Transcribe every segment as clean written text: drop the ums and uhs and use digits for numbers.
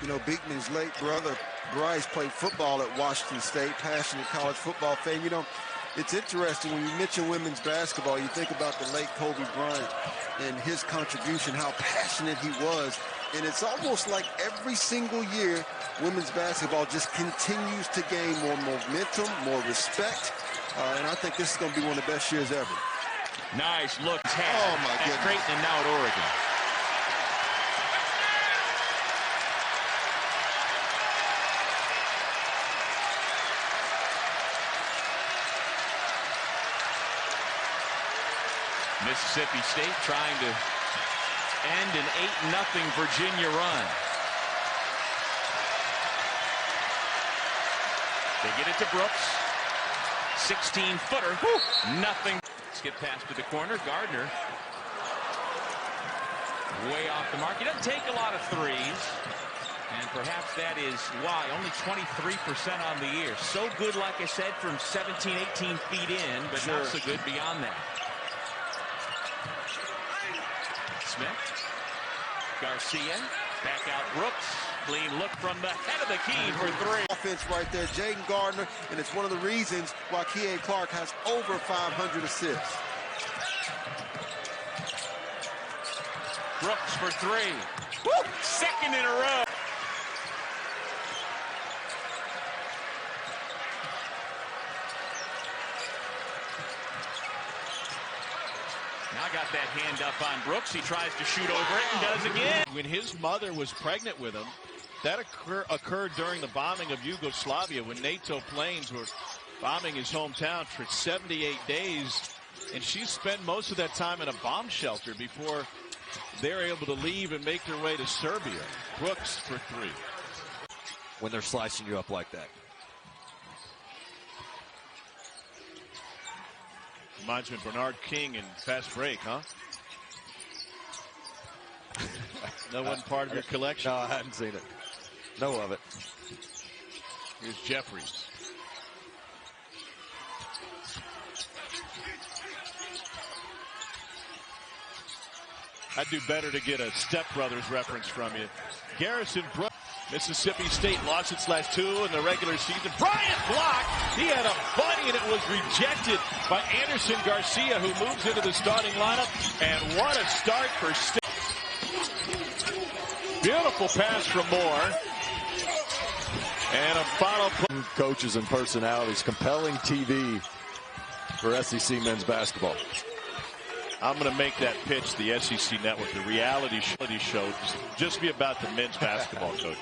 You know, Beekman's late brother, Bryce, played football at Washington State, passionate college football fan. You know, it's interesting when you mention women's basketball, you think about the late Kobe Bryant and his contribution, how passionate he was. And it's almost like every single year, women's basketball just continues to gain more momentum, more respect. And I think this is going to be one of the best years ever. Nice look. Oh, my goodness. At Creighton and now at Oregon. Mississippi State trying to end an 8-0 Virginia run. They get it to Brooks. 16-footer. Nothing. Let's get past to the corner. Gardner way off the mark. He doesn't take a lot of threes. And perhaps that is why. Only 23% on the year. So good, like I said, from 17, 18 feet in, but sure, not so good beyond that. Smith. Garcia. Back out Brooks. Clean look from the head of the key for three. Offense right there, Jaden Gardner, and it's one of the reasons why Kihei Clark has over 500 assists. Brooks for three. Woo! Second in a row. Now got that hand up on Brooks. He tries to shoot over it and does again. When his mother was pregnant with him, that occurred during the bombing of Yugoslavia when NATO planes were bombing his hometown for 78 days. And she spent most of that time in a bomb shelter before they're able to leave and make their way to Serbia. Brooks for three. When they're slicing you up like that. Reminds me of Bernard King in Fast Break, huh? That wasn't part of your collection? No, I hadn't seen it. Know of it. Here's Jeffries. I'd do better to get a Step Brothers reference from you. Garrison, Mississippi State lost its last two in the regular season. Bryant blocked. He had a bunny and it was rejected by Anderson Garcia, who moves into the starting lineup. And what a start for State. Beautiful pass from Moore. And a follow. Coaches and personalities, compelling TV for SEC men's basketball. I'm going to make that pitch to the SEC Network, the reality show, just be about the men's basketball coaches.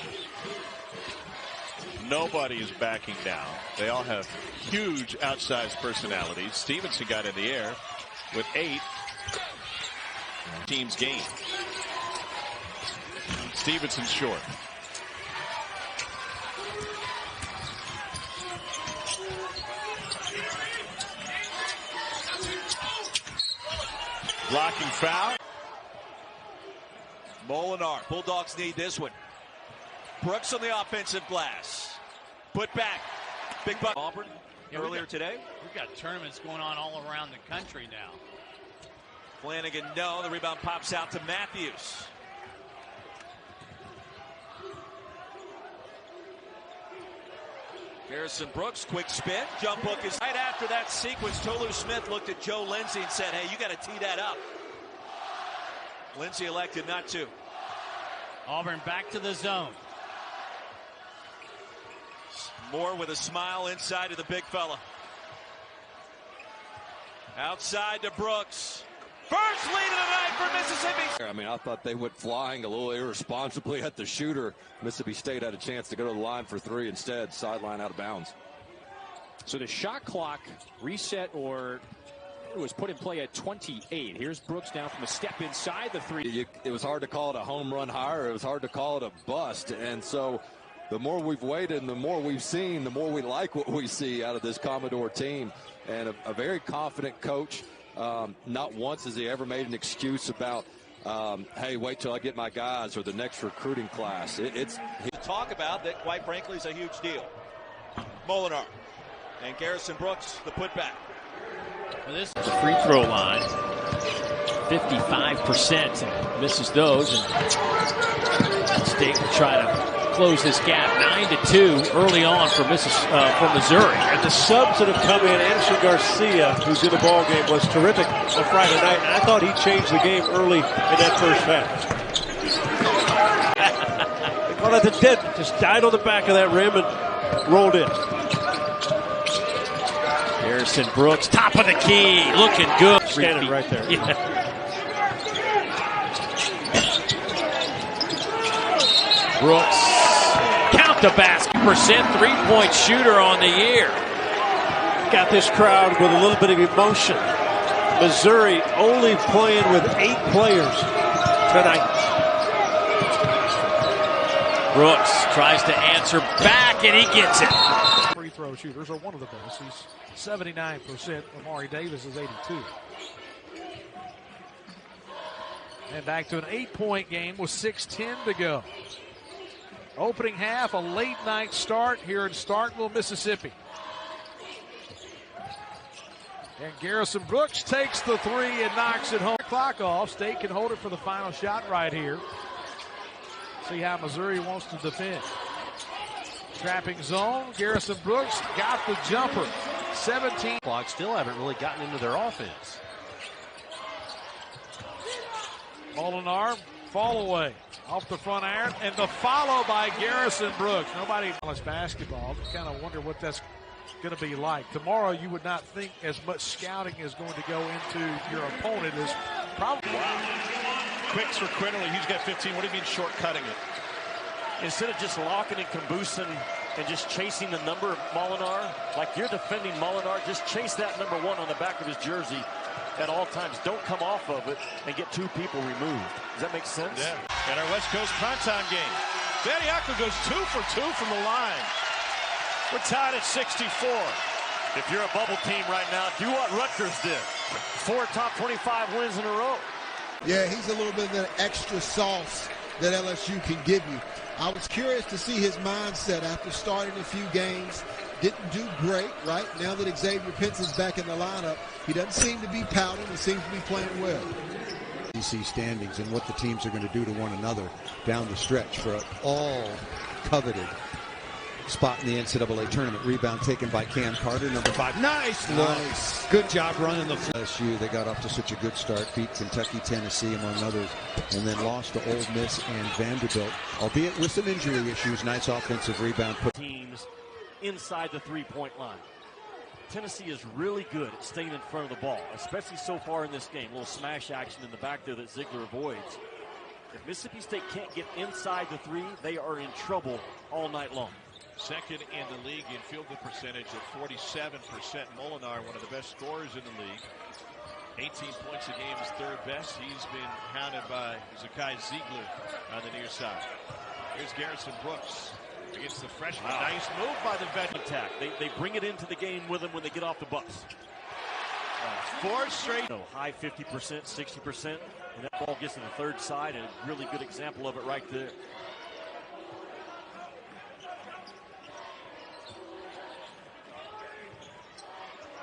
Nobody is backing down. They all have huge outsized personalities. Stevenson got in the air with 8 teams gained. Stevenson's short. Blocking foul. Molinar. Bulldogs need this one. Brooks on the offensive glass. Put back. Big buck. Auburn earlier today. We've got tournaments going on all around the country now. Flanagan, no. The rebound pops out to Matthews. Garrison Brooks, quick spin. Jump hook is right after that sequence. Tolu Smith looked at Joe Lindsay and said, hey, you got to tee that up. Lindsay elected not to. Auburn back to the zone. Moore with a smile inside of the big fella. Outside to Brooks. First lead of the night for Mississippi. I mean, I thought they went flying a little irresponsibly at the shooter. Mississippi State had a chance to go to the line for 3 instead. Sideline out of bounds. So the shot clock reset, or it was put in play at 28. Here's Brooks now from a step inside the 3. It was hard to call it a home run hire. It was hard to call it a bust. And so the more we've waited and the more we've seen, the more we like what we see out of this Commodore team. And a very confident coach. Not once has he ever made an excuse about, hey, wait till I get my guys or the next recruiting class. It's to talk about that, quite frankly, is a huge deal. Molinar and Garrison Brooks, the putback. Well, this is the free throw line. 55% misses those, and State will try to close this gap 9-2 early on for Missouri. And the subs that have come in, Anderson Garcia, who's in the ball game, was terrific on Friday night. And I thought he changed the game early in that first half. They call it the dead. Just died on the back of that rim and rolled in. Garrison Brooks, top of the key, looking good. Standing right there. Yeah. Brooks, count the basket. Percent three-point shooter on the year. Got this crowd with a little bit of emotion. Missouri only playing with 8 players tonight. Brooks tries to answer back, and he gets it. Free throw shooters are one of the best. He's 79%. Amari Davis is 82. And back to an 8-point game with 6:10 to go. Opening half, a late night start here in Starkville, Mississippi. And Garrison Brooks takes the three and knocks it home. Clock off. State can hold it for the final shot right here. See how Missouri wants to defend. Trapping zone. Garrison Brooks got the jumper. 17. Clock still haven't really gotten into their offense. Molinar, fall away. Off the front iron, and the follow by Garrison Brooks. Nobody college basketball. Just kind of wonder what that's going to be like. Tomorrow, you would not think as much scouting is going to go into your opponent as probably. Quicks for Quinterly. He's got 15. What do you mean short-cutting it? Instead of just locking and caboosing and just chasing the number of Molinar, like you're defending Molinar, just chase that number 1 on the back of his jersey at all times. Don't come off of it and get 2 people removed. Does that make sense? Yeah. And our West Coast primetime game. Bediako goes 2 for 2 from the line. We're tied at 64. If you're a bubble team right now, do what Rutgers did. 4 top 25 wins in a row. Yeah, he's a little bit of that extra sauce that LSU can give you. I was curious to see his mindset after starting a few games. Didn't do great, right? Now that Xavier Pinson's back in the lineup, he doesn't seem to be pouting. He seems to be playing well. You see standings and what the teams are going to do to one another down the stretch for an all-coveted spot in the NCAA tournament. Rebound taken by Cam Carter, number 5. Nice look. Nice. Good job running the floor. LSU, they got off to such a good start, beat Kentucky, Tennessee, among others, and then lost to Ole Miss and Vanderbilt, albeit with some injury issues. Nice offensive rebound. Teams inside the three-point line. Tennessee is really good at staying in front of the ball, especially so far in this game. A little smash action in the back there that Ziegler avoids. If Mississippi State can't get inside the 3, they are in trouble all night long. Second in the league in field goal percentage at 47%. Molinar, one of the best scorers in the league. 18 points a game is 3rd best. He's been hounded by Zakai Ziegler on the near side. Here's Garrison Brooks against the freshman. Wow. Nice move by the veteran. Attack. They bring it into the game with them when they get off the bus. 4 straight. High 50%, 60%. And that ball gets to the 3rd side, and a really good example of it right there.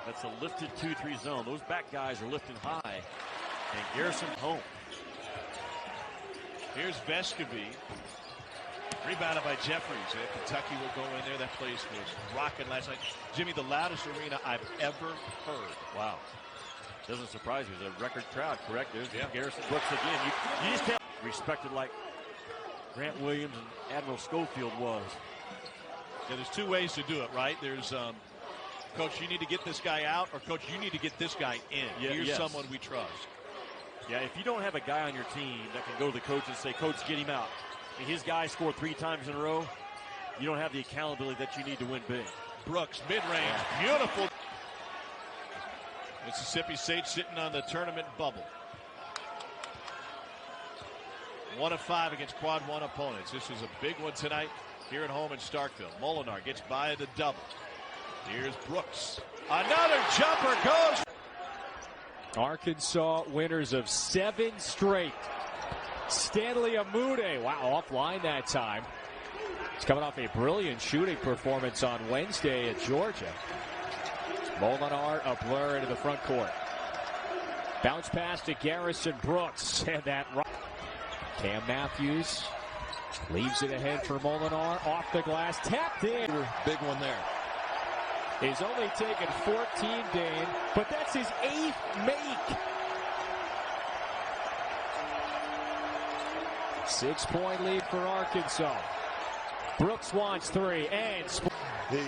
That's a lifted 2-3 zone. Those back guys are lifting high. And Garrison home. Here's Vescovy. Rebounded by Jeffries. Kentucky will go in there. That place was rocking last night. Jimmy, the loudest arena I've ever heard. Wow. Doesn't surprise me. There's a record crowd, correct? There's Garrison Brooks again. You just can't respected like Grant Williams and Admiral Schofield was. Yeah, there's 2 ways to do it, right? There's Coach, you need to get this guy out, or Coach, you need to get this guy in. Yeah, here's someone we trust. Yeah, if you don't have a guy on your team that can go to the coach and say, Coach, get him out. And his guy scored 3 times in a row, you don't have the accountability that you need to win big. Brooks, mid-range, beautiful. Mississippi State sitting on the tournament bubble. 1 of 5 against quad 1 opponents. This is a big one tonight here at home in Starkville. Molinar gets by the double. Here's Brooks. Another jumper goes. Arkansas winners of 7 straight. Stanley Amude, wow, offline that time. He's coming off a brilliant shooting performance on Wednesday at Georgia. Molinar a blur into the front court. Bounce pass to Garrison Brooks. And that right. Cam Matthews Leaves it ahead for Molinar. Off the glass. Tapped in. Big one there. He's only taken 14, Dane, but that's his 8th make. 6-point lead for Arkansas. Brooks wants 3 and he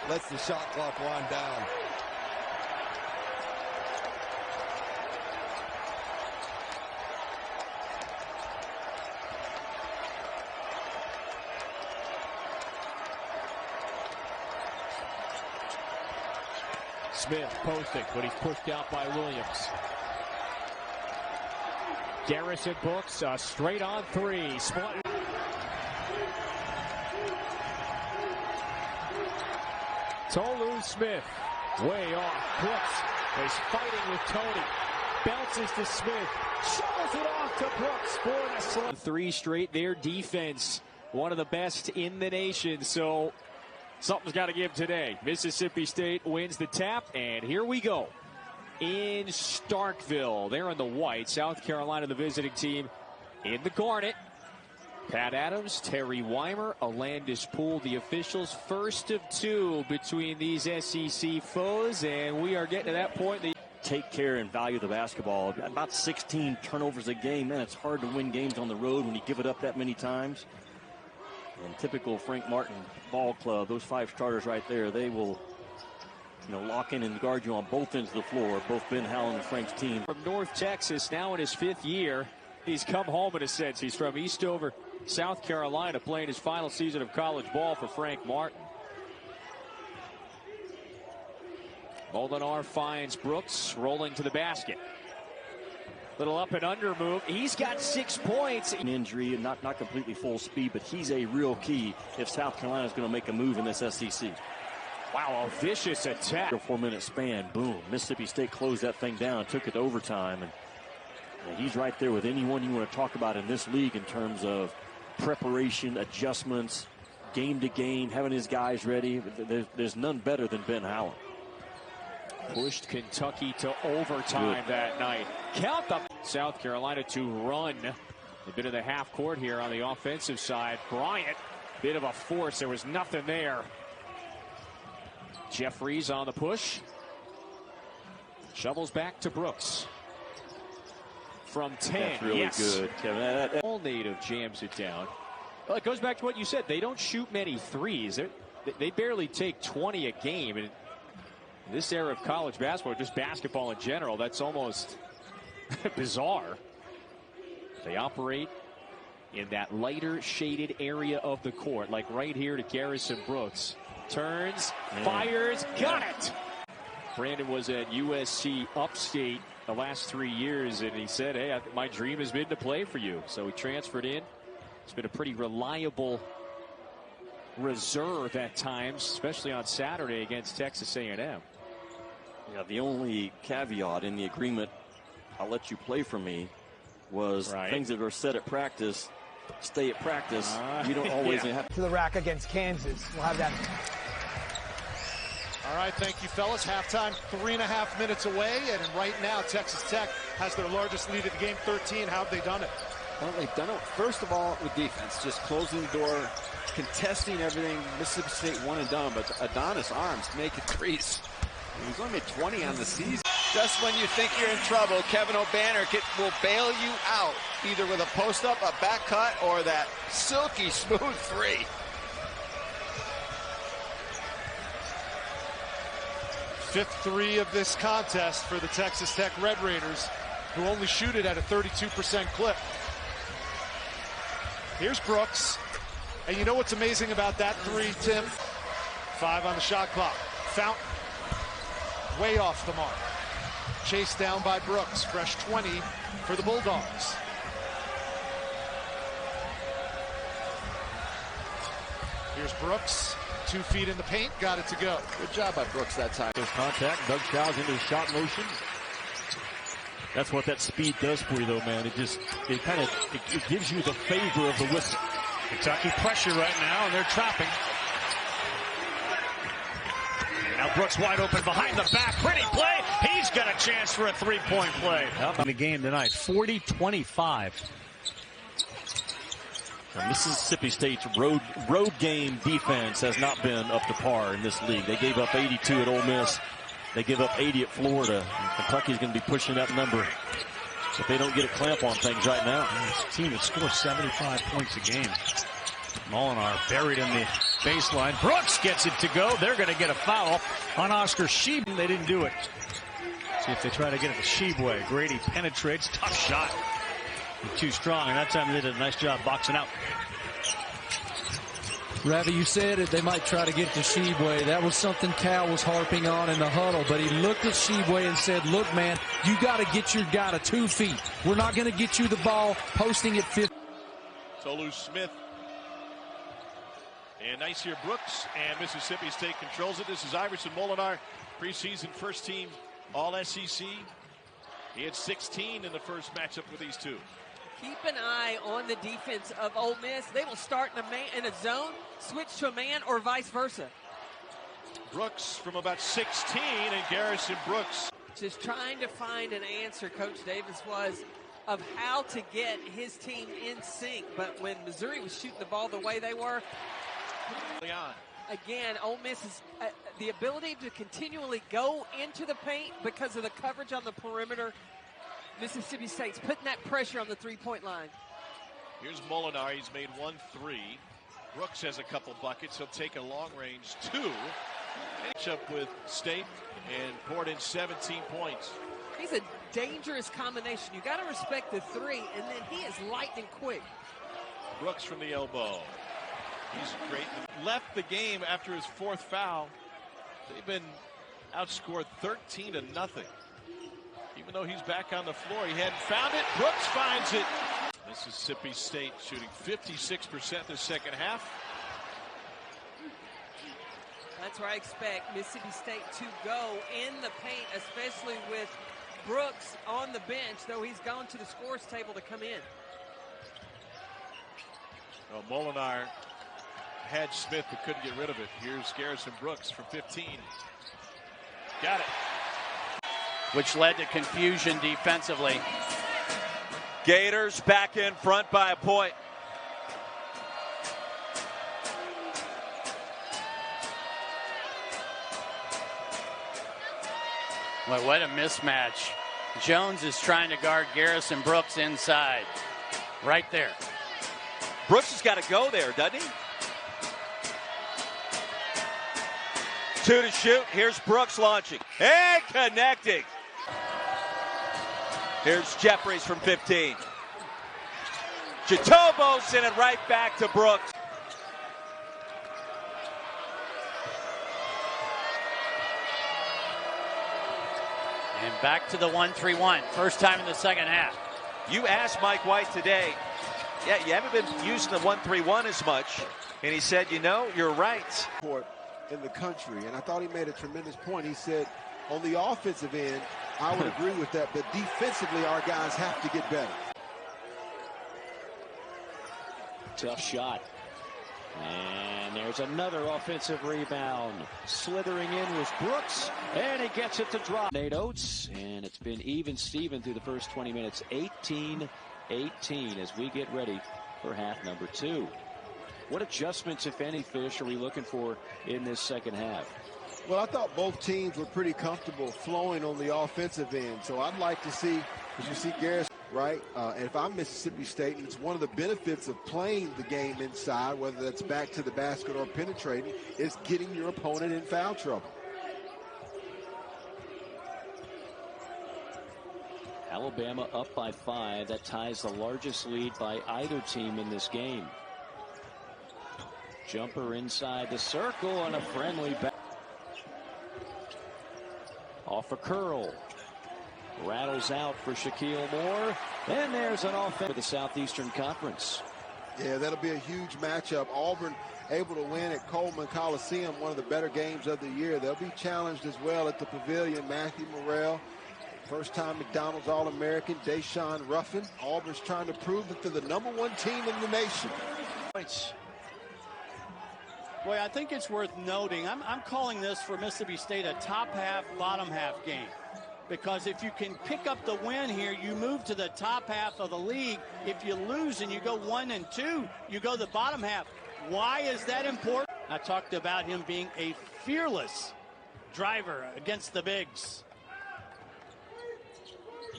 lets the shot clock wind down. Smith posting, but he's pushed out by Williams. Garrison books a straight on 3. Split. Tolu Smith way off. Brooks is fighting with Tony. Bounces to Smith. Shovels it off to Brooks for the slam. 3 straight. Their defense, one of the best in the nation. So something's got to give today. Mississippi State wins the tap, and here we go. In Starkville, they're in the white. South Carolina, the visiting team, in the garnet. Pat Adams, Terry Weimer, Alandis Poole, the officials. First of 2 between these SEC foes, and we are getting to that point. Take care and value the basketball. About 16 turnovers a game. Man, it's hard to win games on the road when you give it up that many times. And typical Frank Martin ball club, those 5 starters right there, they will, lock in and guard you on both ends of the floor, both Ben Howland and Frank's team. From North Texas, now in his 5th year. He's come home in a sense. He's from Eastover, South Carolina, playing his final season of college ball for Frank Martin. Molinar finds Brooks, rolling to the basket. Little up and under move. He's got 6 points. An injury and not completely full speed, but he's a real key if South Carolina is going to make a move in this SEC. Wow, a vicious attack. 4-minute span, boom. Mississippi State closed that thing down, took it to overtime, and he's right there with anyone you want to talk about in this league in terms of preparation, adjustments, game to game, having his guys ready. There's none better than Ben Howland. Pushed Kentucky to overtime that night. Count the South Carolina to run a bit of the half court here on the offensive side. Bryant, bit of a force. There was nothing there. Jeffries on the push. Shovels back to Brooks. From 10. That's really good, Kevin. All native jams it down. Well, it goes back to what you said. They don't shoot many threes. They barely take 20 a game. And in this era of college basketball, just basketball in general, that's almost bizarre. They operate in that lighter shaded area of the court, like right here to Garrison Brooks. Turns, fires, got it! Brandon was at USC Upstate the last 3 years, and he said, hey, my dream has been to play for you. So he transferred in. It's been a pretty reliable reserve at times, especially on Saturday against Texas A&M. Yeah, the only caveat in the agreement, I'll let you play for me, was things that are said at practice, stay at practice. You don't always have to the rack against Kansas. We'll have that. All right, thank you, fellas. Halftime, 3.5 minutes away, and right now Texas Tech has their largest lead of the game, 13. How have they done it? Well, they've done it, first of all, with defense, just closing the door, contesting everything. Mississippi State one and done, but Adonis Arms making threes. He's only made 20 on the season. Just when you think you're in trouble, Kevin O'Banner will bail you out, either with a post-up, a back cut, or that silky smooth 3. Fifth 3 of this contest for the Texas Tech Red Raiders, who only shoot it at a 32% clip. Here's Brooks. And you know what's amazing about that 3, Tim? 5 on the shot clock. Fountain, way off the mark. Chased down by Brooks. Fresh 20 for the Bulldogs. Here's Brooks. 2 feet in the paint. Got it to go. Good job by Brooks that time. There's contact. Doug Childs into the shot motion. That's what that speed does for you, though, man. It gives you the favor of the whistle. Kentucky pressure right now, and they're trapping. Now Brooks wide open behind the back. Pretty play. He's got a chance for a three-point play. In the game tonight, 40-25. Mississippi State's road game defense has not been up to par in this league. They gave up 82 at Ole Miss. They give up 80 at Florida. Kentucky's going to be pushing that number if they don't get a clamp on things right now. It's a team that scores 75 points a game. Molinar buried in the baseline. Brooks gets it to go. They're going to get a foul on Oscar Sheeb. They didn't do it. See if they try to get it to Sheebway. Grady penetrates. Tough shot. Too strong, and that time they did a nice job boxing out. Ravi, you said it. They might try to get to Sheebway. That was something Cal was harping on in the huddle, but he looked at Sheebway and said, look, man, you got to get your guy to 2 feet. We're not going to get you the ball posting at 50. Tolu Smith. And nice here, Brooks, and Mississippi State controls it. This is Iverson Molinar, preseason first team All-SEC. He had 16 in the first matchup with these two. Keep an eye on the defense of Ole Miss. They will start in a zone, switch to a man, or vice versa. Brooks from about 16, and Garrison Brooks. Just trying to find an answer, Coach Davis was, of how to get his team in sync. But when Missouri was shooting the ball the way they were, again, Ole Miss is the ability to continually go into the paint because of the coverage on the perimeter. Mississippi State's putting that pressure on the three-point line. Here's Molinar. He's made 1 3. Brooks has a couple buckets. He'll take a long-range 2. Match up with State and poured in 17 points. He's a dangerous combination. You got to respect the 3, and then he is lightning quick. Brooks from the elbow. He's great. Left the game after his 4th foul. They've been outscored 13-0. Even though he's back on the floor, he hadn't found it. Brooks finds it. Mississippi State shooting 56% the second half. That's where I expect Mississippi State to go in the paint, especially with Brooks on the bench, though he's gone to the scores table to come in. Well, Molinar had Smith but couldn't get rid of it. Here's Garrison Brooks from 15. Got it. Which led to confusion defensively. Gators back in front by a point. Well, what a mismatch. Jones is trying to guard Garrison Brooks inside. Right there. Brooks has got to go there, doesn't he? 2 to shoot. Here's Brooks launching and connecting. Here's Jeffries from 15. Chitobo sent it right back to Brooks. And back to the 1-3-1. First time in the second half. You asked Mike White today, yeah, you haven't been using the 1-3-1 as much. And he said, you know, you're right. In the country, and I thought he made a tremendous point. He said, on the offensive end, I would agree with that, but defensively, our guys have to get better. Tough shot. And there's another offensive rebound. Slithering in was Brooks, and he gets it to drop. Nate Oates, and it's been even Steven through the first 20 minutes. 18-18 as we get ready for half number 2. What adjustments, if any, Fish, are we looking for in this second half? Well, I thought both teams were pretty comfortable flowing on the offensive end. So I'd like to see, as you see Garrison, right? And if I'm Mississippi State, it's one of the benefits of playing the game inside, whether that's back to the basket or penetrating, is getting your opponent in foul trouble. Alabama up by 5. That ties the largest lead by either team in this game. Jumper inside the circle and a friendly back. Off a curl. Rattles out for Shaquille Moore. And there's an offense for the Southeastern Conference. Yeah, that'll be a huge matchup. Auburn able to win at Coleman Coliseum, one of the better games of the year. They'll be challenged as well at the Pavilion. Matthew Morrell, first-time McDonald's All-American. Deshaun Ruffin. Auburn's trying to prove that they're the #1 team in the nation. Boy, I think it's worth noting. I'm calling this for Mississippi State a top half, bottom half game. because if you can pick up the win here, you move to the top half of the league. If you lose and you go 1 and 2, you go the bottom half. Why is that important? I talked about him being a fearless driver against the bigs.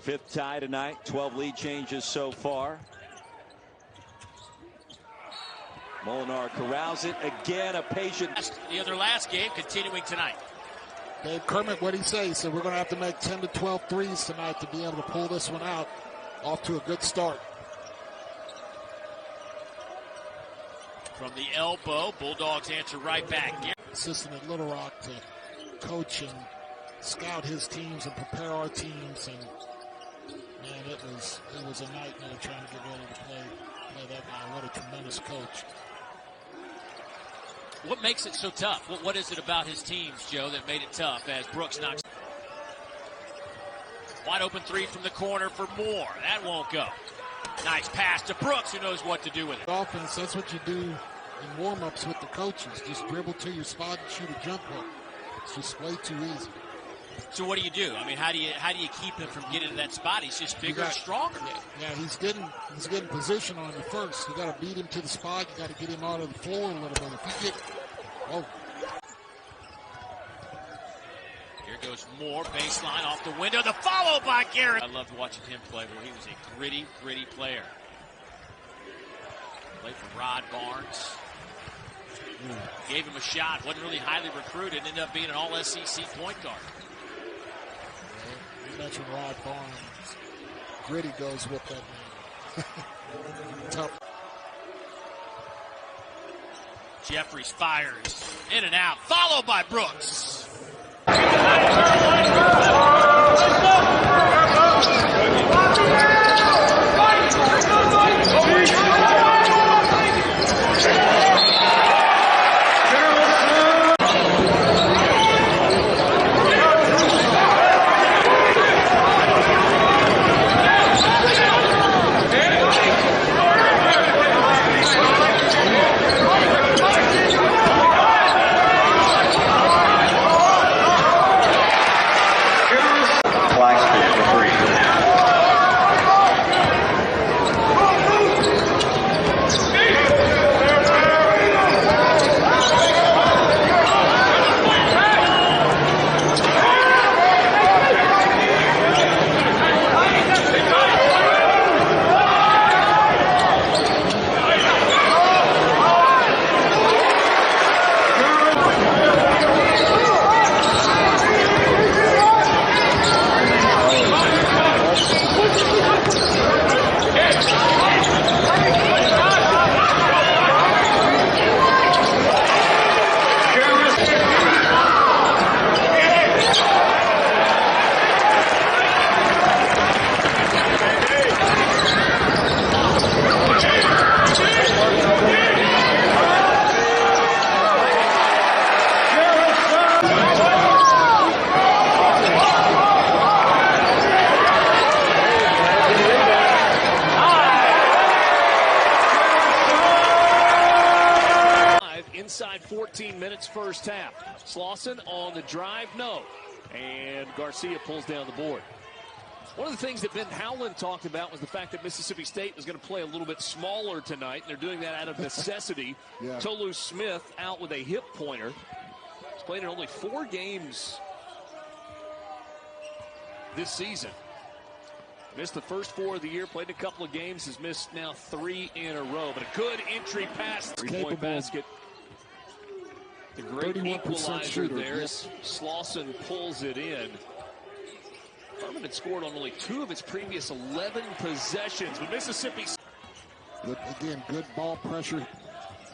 5th tie tonight, 12 lead changes so far. Molinar corrals it again, a patient. The other last game continuing tonight. Dave Kermit, what he say? He said we're going to have to make 10 to 12 threes tonight to be able to pull this one out. Off to a good start. From the elbow, Bulldogs answer right back. Assistant at Little Rock to coach and scout his teams and prepare our teams, and man, it was a nightmare trying to get ready to play that guy. What a tremendous coach. What makes it so tough? What is it about his teams, Joe, that made it tough as Brooks knocks? Wide open three from the corner for Moore. That won't go. Nice pass to Brooks, who knows what to do with it. Offense, that's what you do in warm-ups with the coaches. Just dribble to your spot and shoot a jump hook. It's just way too easy. So what do you do? I mean, how do you keep him from getting to that spot? He's just bigger and stronger. Yeah, he's getting position on you first. You got to beat him to the spot. You got to get him out of the floor a little bit. If you get, Here goes Moore, baseline off the window. The follow by Garrison. I loved watching him play. Where he was a gritty player. Played for Rod Barnes. Gave him a shot. Wasn't really highly recruited. Ended up being an all-SEC point guard. You mentioned Rod Barnes. Gritty goes with that man. Tough. Jeffries fires. In and out. Followed by Brooks. Inside 14 minutes first half. Slauson on the drive, no. And Garcia pulls down the board. One of the things that Ben Howland talked about was the fact that Mississippi State was going to play a little bit smaller tonight, and they're doing that out of necessity. Yeah. Tolu Smith out with a hip pointer. He's played in only 4 games this season. Missed the first 4 of the year, played a couple of games, has missed now 3 in a row. But a good entry pass, three-point basket. The great equalizer there as Slauson pulls it in. Furman had scored on only 2 of its previous 11 possessions. But Mississippi. Again, good ball pressure.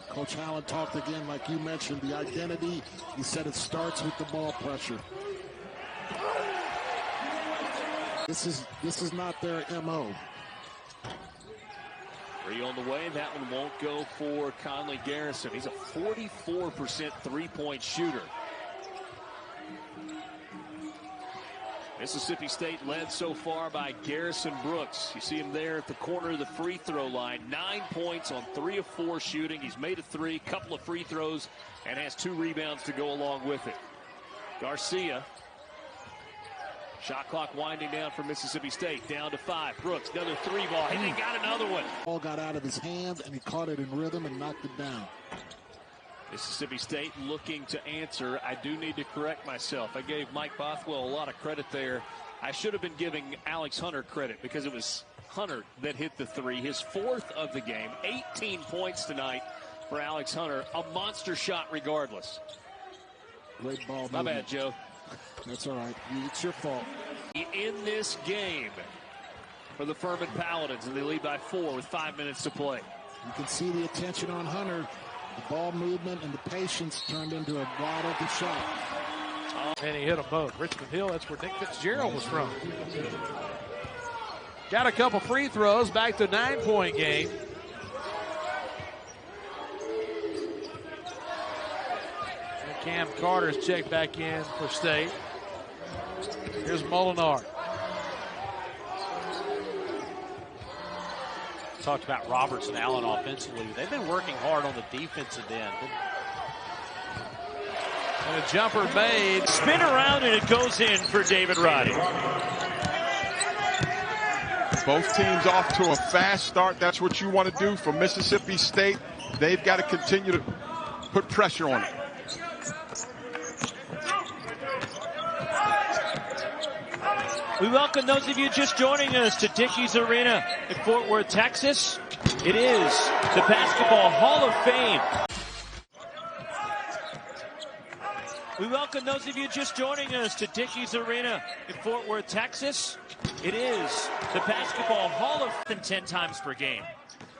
Coach Howland talked again, like you mentioned, the identity. He said it starts with the ball pressure. This is not their MO. 3 on the way, and that one won't go for Conley Garrison. He's a 44% three-point shooter. Mississippi State led so far by Garrison Brooks. You see him there at the corner of the free throw line. 9 points on 3 of 4 shooting. He's made a 3, couple of free throws, and has 2 rebounds to go along with it. Garcia Shot clock winding down for Mississippi State. Down to 5. Brooks, another 3 ball. And he got another one. Ball got out of his hand, and he caught it in rhythm and knocked it down. Mississippi State looking to answer. I do need to correct myself. I gave Mike Bothwell a lot of credit there. I should have been giving Alex Hunter credit because it was Hunter that hit the 3. His 4th of the game. 18 points tonight for Alex Hunter. A monster shot regardless. Great ball. My bad, Joe. That's all right. It's your fault. In this game for the Furman Paladins, and they lead by 4 with 5 minutes to play. You can see the attention on Hunter. The ball movement and the patience turned into a wide open shot. And he hit them both. Richmond Hill, that's where Nick Fitzgerald was from. Got a couple free throws, back to 9-point game. And Cam Carter's checked back in for State. Here's Molinard. Talked about Roberts and Allen offensively. They've been working hard on the defensive end. And a jumper made. Spin around and it goes in for David Roddy. Both teams off to a fast start. That's what you want to do for Mississippi State. They've got to continue to put pressure on it. We welcome those of you just joining us to Dickies Arena in Fort Worth, Texas. It is the Basketball Hall of Fame. We welcome those of you just joining us to Dickies Arena in Fort Worth, Texas. It is the Basketball Hall of Fame 10 times per game.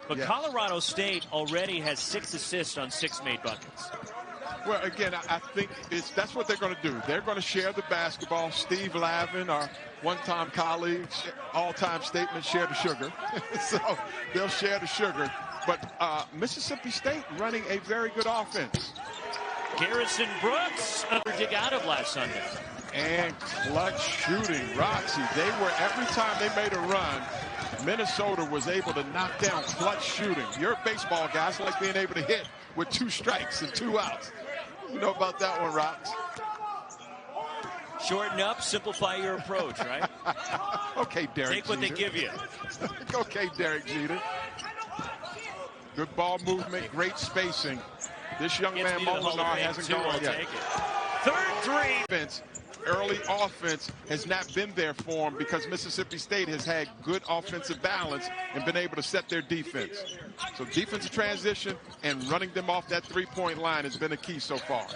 But yes. Colorado State already has 6 assists on 6 made buckets. Well, again, I think that's what they're going to do. They're going to share the basketball. Steve Lavin, our one-time colleague, all-time statement, share the sugar. So they'll share the sugar. But Mississippi State running a very good offense. Garrison Brooks, dig out of last Sunday. And clutch shooting, Roxy. They were, every time they made a run, Minnesota was able to knock down clutch shooting. You're a baseball guy. It's like being able to hit with 2 strikes and 2 outs. You know about that one, Rox? Shorten up, simplify your approach, right? Okay, Derek Take what Jeter. they give you. Okay, Derek Jeter. Good ball movement, great spacing. This young man, Molinard, hasn't gone yet. Third 3. Early offense has not been there for him because Mississippi State has had good offensive balance and been able to set their defense. So defensive transition and running them off that 3-point line has been a key so far.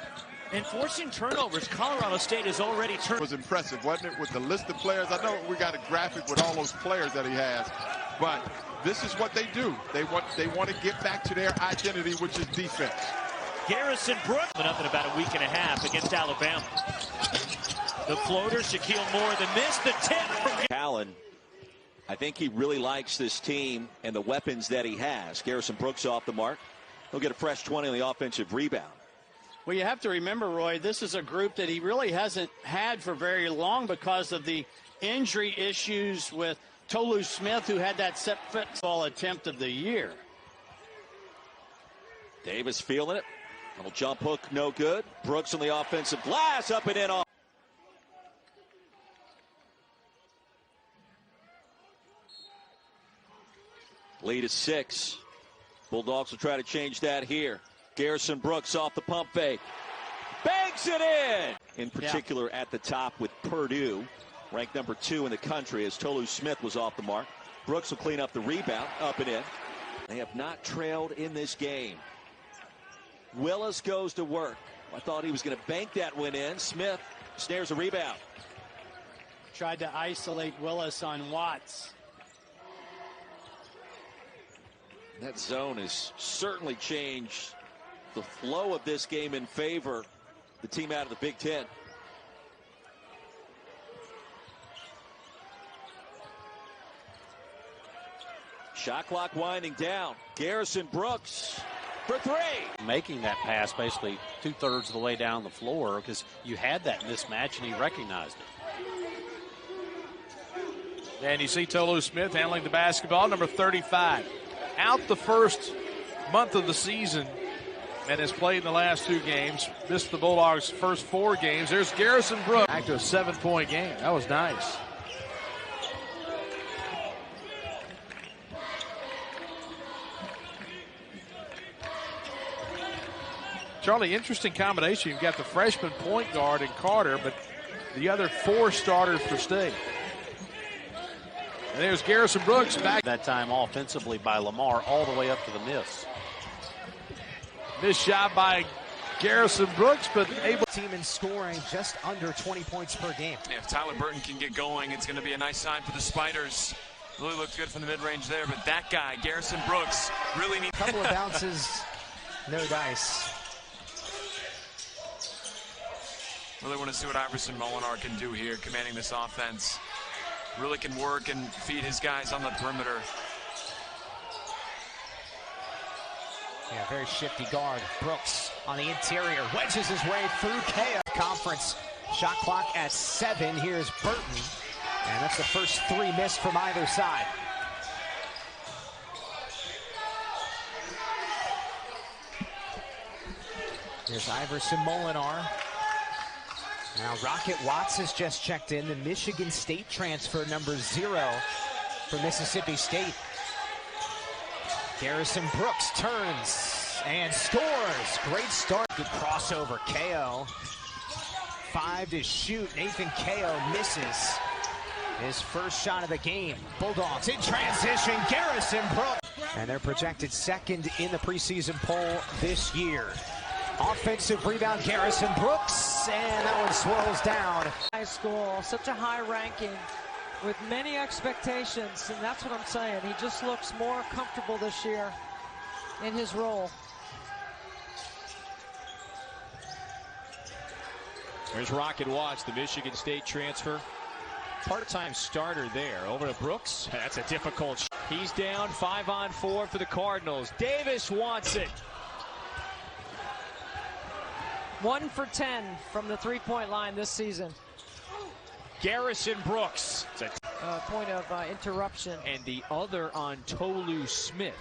And forcing turnovers, Colorado State has already turned. It was impressive, wasn't it, with the list of players? I know we got a graphic with all those players that he has, but this is what they do. They want to get back to their identity, which is defense. Garrison Brooks went up in about a week and a half against Alabama. The floater, Shaquille Moore, the miss, the tip from Allen. I think he really likes this team and the weapons that he has. Garrison Brooks off the mark. He'll get a fresh 20 on the offensive rebound. Well, you have to remember, Roy, this is a group that he really hasn't had for very long because of the injury issues with Tolu Smith, who had that set football attempt of the year. Davis feeling it. Little jump hook, no good. Brooks on the offensive glass, up and in off. Lead is 6. Bulldogs will try to change that here. Garrison Brooks off the pump fake. Banks it in! In particular at the top with Purdue, ranked number 2 in the country as Tolu Smith was off the mark. Brooks will clean up the rebound, up and in. They have not trailed in this game. Willis goes to work. I thought he was going to bank that one in. Smith snares a rebound. Tried to isolate Willis on Watts. That zone has certainly changed the flow of this game in favor of the team out of the Big Ten. Shot clock winding down. Garrison Brooks for 3. Making that pass basically 2/3 of the way down the floor because you had that mismatch and he recognized it. And you see Tolu Smith handling the basketball, number 35. Out the first month of the season and has played in the last 2 games. Missed the Bulldogs' first 4 games. There's Garrison Brooks. Back to a 7-point game. That was nice. Charlie, interesting combination. You've got the freshman point guard in Carter, but the other 4 starters for State. And there's Garrison Brooks back. That time offensively by Lamar all the way up to the miss. Missed shot by Garrison Brooks, but able. Team in scoring just under 20 points per game. If Tyler Burton can get going, it's going to be a nice sign for the Spiders. Really looked good from the mid-range there, but that guy, Garrison Brooks, really needs. A couple of bounces, no dice. Really want to see what Iverson Molinar can do here, commanding this offense. Really can work and feed his guys on the perimeter. Yeah, very shifty guard. Brooks on the interior, wedges his way through KO. Conference shot clock at 7. Here's Burton, and that's the first 3 missed from either side. Here's Iverson Molinar. Now Rocket Watts has just checked in, the Michigan State transfer, number 0 for Mississippi State. Garrison Brooks turns and scores. Great start. Good crossover. KO. 5 to shoot. Nathan KO misses his first shot of the game. Bulldogs in transition. Garrison Brooks. And they're projected 2nd in the preseason poll this year. Offensive rebound, Garrison Brooks, and that one swirls down. High school, such a high ranking with many expectations, and that's what I'm saying. He just looks more comfortable this year in his role. There's Rocket Watts, the Michigan State transfer. Part-time starter there. Over to Brooks. That's a difficult shot. He's down 5-on-4 for the Cardinals. Davis wants it. 1 for 10 from the 3-point line this season. Garrison Brooks. Point of interruption. And the other on Tolu Smith.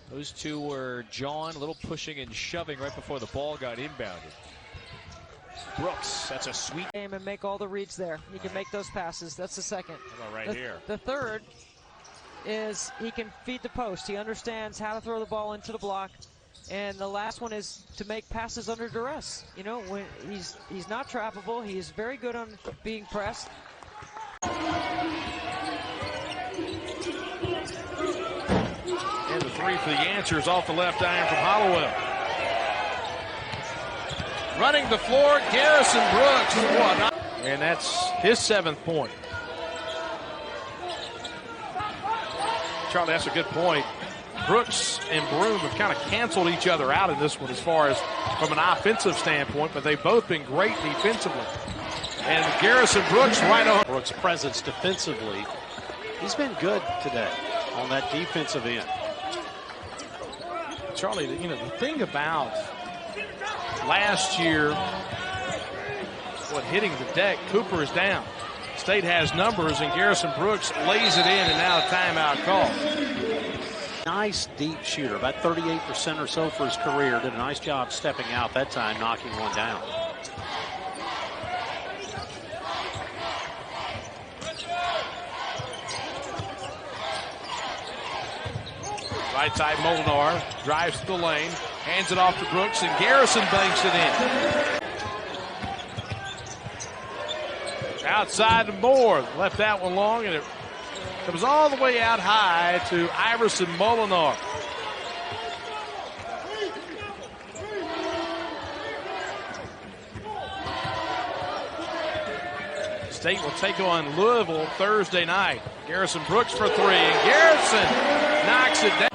Those 2 were jawing, a little pushing and shoving right before the ball got inbounded. Brooks, that's a sweet game and make all the reads there. He can make those passes. That's the second. How about right here? The third is he can feed the post. He understands how to throw the ball into the block. And the last one is to make passes under duress. You know, when he's not trappable. He's very good on being pressed. And the 3 for the answer is off the left iron from Hollowell. Running the floor, Garrison Brooks. And that's his 7th point. Charlie, that's a good point. Brooks and Broome have kind of canceled each other out in this one as far as from an offensive standpoint, but they've both been great defensively. And Garrison Brooks right on. Brooks' presence defensively, he's been good today on that defensive end. Charlie, you know, the thing about last year, hitting the deck, Cooper is down. State has numbers, and Garrison Brooks lays it in, and now a timeout call. Nice deep shooter, about 38% or so for his career. Did a nice job stepping out that time, knocking one down. Right side, Molinar drives to the lane, hands it off to Brooks, and Garrison banks it in. Outside to Moore, left that one long, and it comes all the way out high to Iverson Molinar. State will take on Louisville Thursday night. Garrison Brooks for 3, and Garrison knocks it down.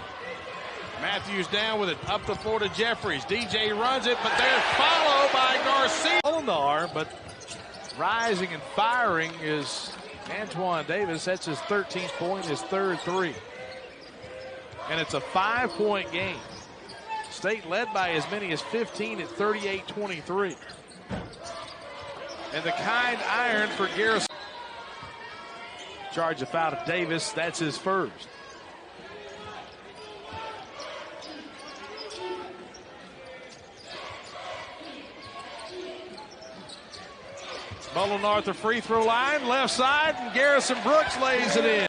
Matthews down with it, up the floor to Jeffries. DJ runs it, but they're followed by Garcia. Molinar, but rising and firing is Antoine Davis. That's his 13th point, his 3rd 3. And it's a 5-point game. State led by as many as 15 at 38-23. And the kind iron for Garrison. Charge a foul to Davis. That's his first. Molinar at the free throw line, left side, and Garrison Brooks lays it in.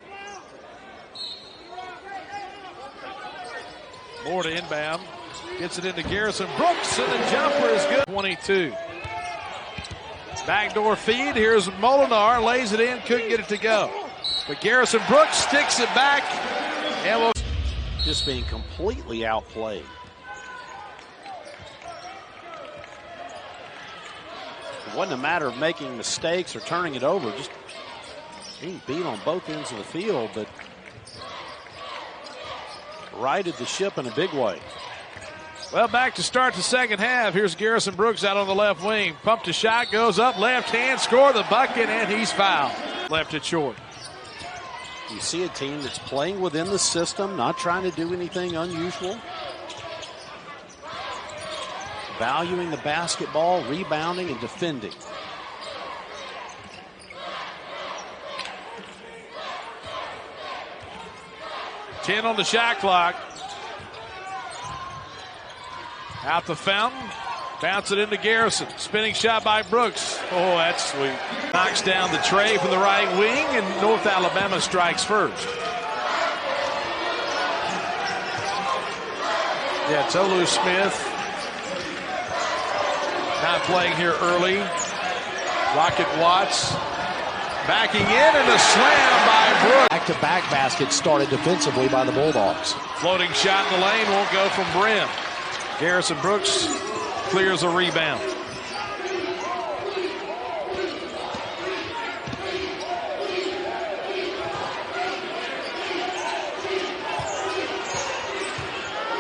More to inbound. Gets it into Garrison Brooks, and the jumper is good. 22. Backdoor feed. Here's Molinar, lays it in, couldn't get it to go. But Garrison Brooks sticks it back. And just being completely outplayed. It wasn't a matter of making mistakes or turning it over, just being beat on both ends of the field, but righted the ship in a big way. Well, back to start the second half. Here's Garrison Brooks out on the left wing. Pumped a shot, goes up, left hand, score the bucket, and he's fouled. Left it short. You see a team that's playing within the system, not trying to do anything unusual. Valuing the basketball, rebounding, and defending. Ten on the shot clock. Out the fountain. Bounce it into Garrison. Spinning shot by Brooks. Oh, that's sweet. Knocks down the tray from the right wing, and North Alabama strikes first. Yeah, Tolu Smith not playing here early. Rocket Watts backing in, and a slam by Brooks. Back-to-back basket started defensively by the Bulldogs. Floating shot in the lane won't go from Brim. Garrison Brooks clears a rebound.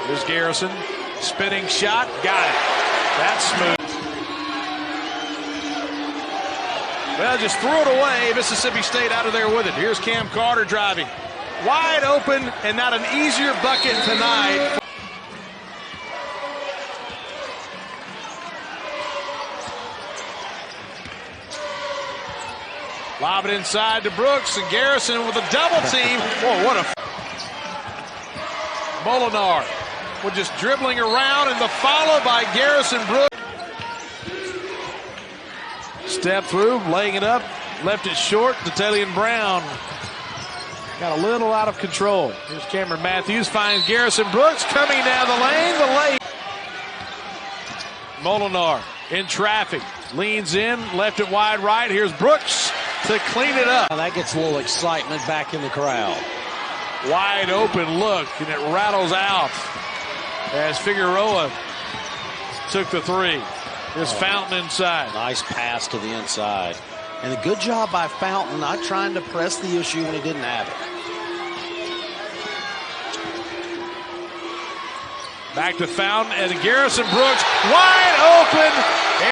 Here's Garrison. Spinning shot. Got it. That's smooth. Well, just threw it away. Mississippi State out of there with it. Here's Cam Carter driving. Wide open, and not an easier bucket tonight. Lob it inside to Brooks, and Garrison with a double team. Whoa, what a... Molinar was just dribbling around, and the follow by Garrison Brooks. Step through, laying it up, left it short. Nathaniel Brown got a little out of control. Here's Cameron Matthews, finds Garrison Brooks coming down the lane. The lane. Molinar in traffic, leans in, left it wide right. Here's Brooks to clean it up. Now that gets a little excitement back in the crowd. Wide open look, and it rattles out as Figueroa took the three. Here's Fountain inside. Nice pass to the inside. And a good job by Fountain, not trying to press the issue when he didn't have it. Back to Fountain, and Garrison Brooks wide open.